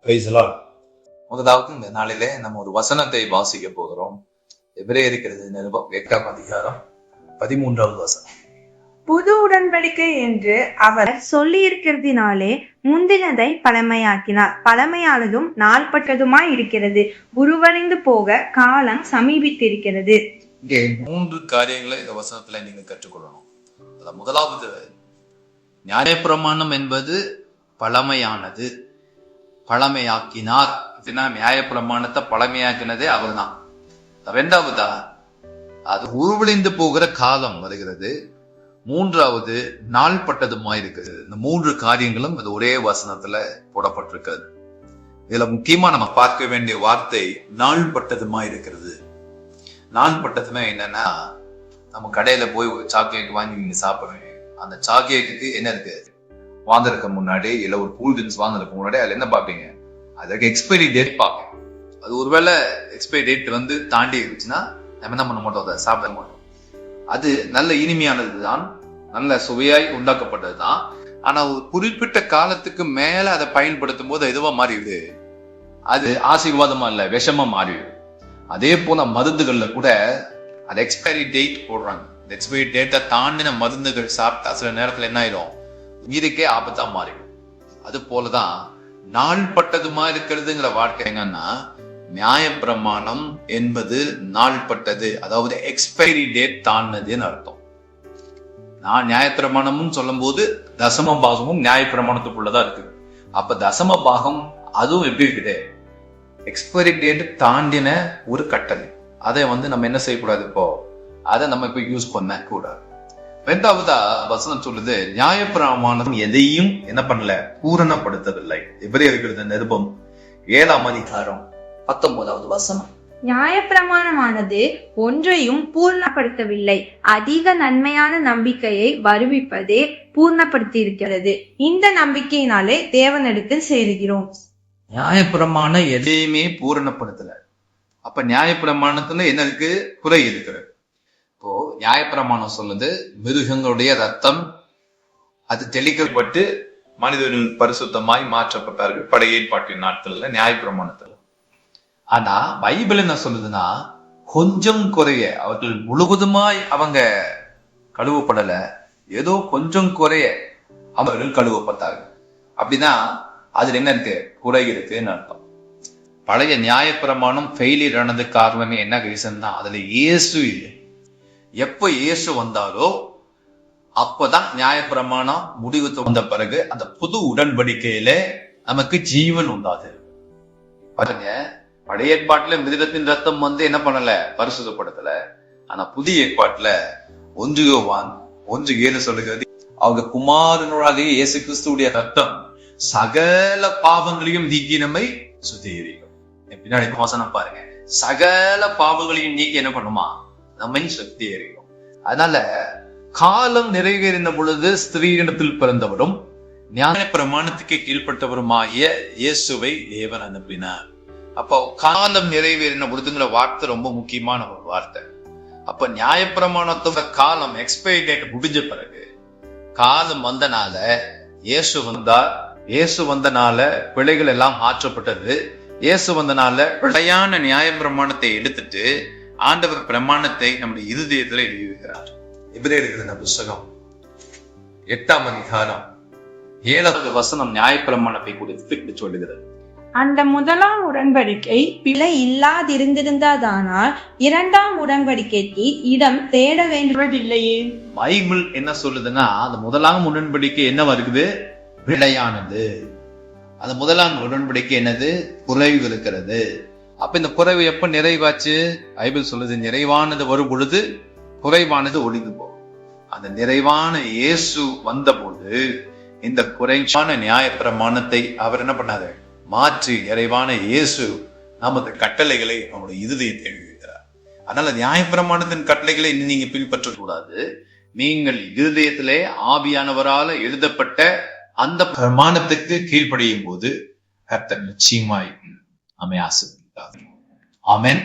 Praise the Lord. முதலாவது இந்த நாளிலே நம்ம ஒரு வசனத்தை வாசிக்க போகிறோம். எபிரேயருக்கு நிருபம் 8ஆம் அதிகாரம் 13வது வசனம். புது உடன்படிக்கை என்று அவர் சொல்லி இருக்கிறதினாலே முந்தினதை பழமையாக்கினார், பழமையானதும் நாள்பட்டதுமாய் இருக்கிறது, உருவடைந்து போக காலம் சமீபித்திருக்கிறது. இங்கே 3 காரியங்களை இந்த வசனத்துல நீங்க கற்றுக்கொள்ளணும். முதலாவது, நியாயப்பிரமாணம் என்பது பழமையானது, பழமையாக்கினார். நியாயப்பிரமாணத்தை பழமையாக்கினதே அவர் தான். இரண்டாவதா, அது உருவழிந்து போகிற காலம் வருகிறது. மூன்றாவது, நாள்பட்டதுமாயிருக்கிறது. இந்த 3 காரியங்களும் அது ஒரே வசனத்துல போடப்பட்டிருக்கிறது. இதுல முக்கியமா நம்ம பார்க்க வேண்டிய வார்த்தை நாள்பட்டதுமாயிருக்கிறது. நாள்பட்டதுமே என்னன்னா, நம்ம கடையில போய் ஒரு சாக்லேட் வாங்கி நீங்க சாப்பிடுறீங்க. அந்த சாக்லேட்டுக்கு என்ன இருக்கு, வாங்குறதுக்கு முன்னாடி இல்ல ஒரு கூல் ட்ரிங்க்ஸ் வாங்குறதுக்கு முன்னாடி அதுல என்ன பார்ப்பீங்க, அதுக்கு எக்ஸ்பைரி டேட் பார்ப்போம். அது ஒருவேளை எக்ஸ்பைரி டேட் வந்து தாண்டி இருந்துச்சுன்னா நம்ம என்ன பண்ண மாட்டோம், அதை சாப்பிட மாட்டோம். அது நல்ல இனிமையானது தான், நல்ல சுவையாய் உண்டாக்கப்பட்டது தான். ஆனா ஒரு குறிப்பிட்ட காலத்துக்கு மேல அதை பயன்படுத்தும் போது எதுவா மாறிடுது, அது ஆசீர்வாதமா இல்ல விஷமா மாறிடுது. அதே போல மருந்துகள்ல கூட அது எக்ஸ்பைரி டேட் போடுறாங்க. எக்ஸ்பைரி டேட்டை தாண்டின மருந்துகள் சாப்பிட்டா சில நேரத்துல என்ன ஆயிடும், உயிருக்கே ஆபத்தா மாறிடும். அது போலதான் நாள்பட்டதுமா இருக்கிறதுங்கிற வார்த்தை என்னன்னா, நியாயப்பிரமாணம் என்பது நாள்பட்டது, அதாவது எக்ஸ்பைரி டேட் தாண்டினதுன்னு அர்த்தம். நான் நியாயப்பிரமாணமும் சொல்லும் போது தசம பாகமும் நியாயப்பிரமாணத்துக்குள்ளதான் இருக்குது. அப்ப தசம பாகம் அதுவும் எப்படி இருக்குது, எக்ஸ்பைரி டேட் தாண்டின ஒரு கட்டளை. அதை நம்ம என்ன செய்யக்கூடாது, இப்போ அதை நம்ம இப்ப யூஸ் பண்ண கூடாது. இரண்டாவதா வசனம் சொல்லுது, நியாயப்பிரமாணம் எதையும் என்ன பண்ணல, பூரணப்படுத்தவில்லை. எபிரேயருக்கு நிருபம் 7ஆம் அதிகாரம் 19வது வசனம். நியாயப்பிரமாணமானது ஒன்றையும் பூர்ணப்படுத்தவில்லை, அதிக நன்மையான நம்பிக்கையை வருவிப்பதே பூர்ணப்படுத்தி இருக்கிறது. இந்த நம்பிக்கையினாலே தேவனிடத்தில் சேருகிறோம். நியாயப்பிரமாணம் எதையுமே பூரணப்படுத்தல. அப்ப நியாயப்பிரமாணத்துல என்ன இருக்கு, குறை இருக்கிறது. இப்போ நியாயப்பிரமாணம் சொல்லுது, மிருகங்களுடைய ரத்தம் அது தெளிக்கப்பட்டு மனிதர்கள் பரிசுத்தமாய் மாற்றப்பட்டார்கள் பழைய ஏற்பாட்டின் நாட்கள்ல நியாயப்பிரமாணத்துல. ஆனா பைபிள் என்ன சொல்லுதுன்னா, கொஞ்சம் குறைய, அவர்கள் முழுவதுமாய் அவங்க கழுவப்படல, ஏதோ கொஞ்சம் குறைய அவர்கள் கழுவப்பட்டார்கள். அப்படின்னா அதுல என்ன இருக்கு, குறை இருக்குன்னு அர்த்தம். பழைய நியாயப்பிரமாணம் ஃபெயிலியர் ஆனதுக்கு காரணமே என்ன ரீசன் தான், அதுல இயேசு இல்லை. எப்ப இயேசு வந்தாரோ அப்பதான் நியாயப்பிரமாணம் முடிவுக்கு வந்த பிறகு அந்த புது உடன்படிக்கையில நமக்கு ஜீவன் உண்டாது. பாருங்க, பழைய ஏற்பாட்டுல மிருகத்தின் ரத்தம் என்ன பண்ணல, பரிசுத்தப்படுத்தல. ஆனா புதிய ஏற்பாட்டுல 1 யோவான் 1:7 சொல்லுகிறது, அவங்க குமாரனுடைய இயேசு கிறிஸ்துடைய ரத்தம் சகல பாவங்களையும் நீக்கி நம்மை சுத்திகரிக்கும். பின்னாடி வசனம் பாருங்க, சகல பாவங்களையும் நீக்கி என்ன பண்ணுமா, நம்மை சுத்திகரிக்கும். அதனால காலம் நிறைவேறின பொழுது ஸ்திரீயிடத்தில் பிறந்தவரும் நியாய பிரமாணத்துக்கு கீழ்பட்டவருமாகிய இயேசுவை தேவன் அனுப்பினார். அப்போ காலம் நிறைவேறின பொழுதுங்கிற வார்த்தை ரொம்ப முக்கியமான ஒரு வார்த்தை. அப்ப நியாயப்பிரமாணத்தோட காலம் எக்ஸ்பைரி டேட் முடிஞ்ச பிறகு காலம் வந்தனால இயேசு வந்தார். இயேசு வந்தனால பிழைகள் எல்லாம் மாற்றப்பட்டது. இயேசு வந்தனால பிழையான நியாயப்பிரமாணத்தை எடுத்துட்டு ஆண்டவர் பிரமாணத்தை நம்முடைய இருதயத்துல எழுதியிருக்கிறார். எபிரேயருக்கு புத்தகம் 8ஆம் அதிகாரம் 7வது வசனம் நியாயப்பிரமாணத்தை குறித்து சொல்லுகிறது. அந்த முதலாம் உடன்படிக்கை பிழை இல்லாதிருந்திருந்ததானால் இரண்டாம் உடன்படிக்கைக்கு இடம் தேட வேண்டுவதில்லையே. பைபிள் என்ன சொல்லுதுன்னா, அந்த முதலாம் உடன்படிக்கை என்ன வருது, பிழையானது. அந்த முதலாம் உடன்படிக்கை என்னது, குறைவு இருக்கிறது. அப்ப இந்த குறைவு எப்ப நிறைவாச்சு, பைபிள் சொல்லுது, நிறைவானது வரும் பொழுது குறைவானது ஒழிந்து போகும். அந்த நிறைவான இயேசு வந்த போது இந்த குறைவான நியாயப்பிரமாணத்தை அவர் என்ன பண்ணாரு, மாற்றி நிறைவான இயேசு நமது கட்டளைகளை நம்முடைய இருதயத்தை எழுதுகிறார். அதனால நியாயப்பிரமாணத்தின் கட்டளைகளை இன்னும் நீங்க பின்பற்ற கூடாது. நீங்கள் இருதயத்திலே ஆவியானவரால எழுதப்பட்ட அந்த பிரமாணத்துக்கு கீழ்ப்படியும் போது கர்த்தர் நிச்சயமாய் நம்மை ஆசீர்வதிப்பார். ஆமென்.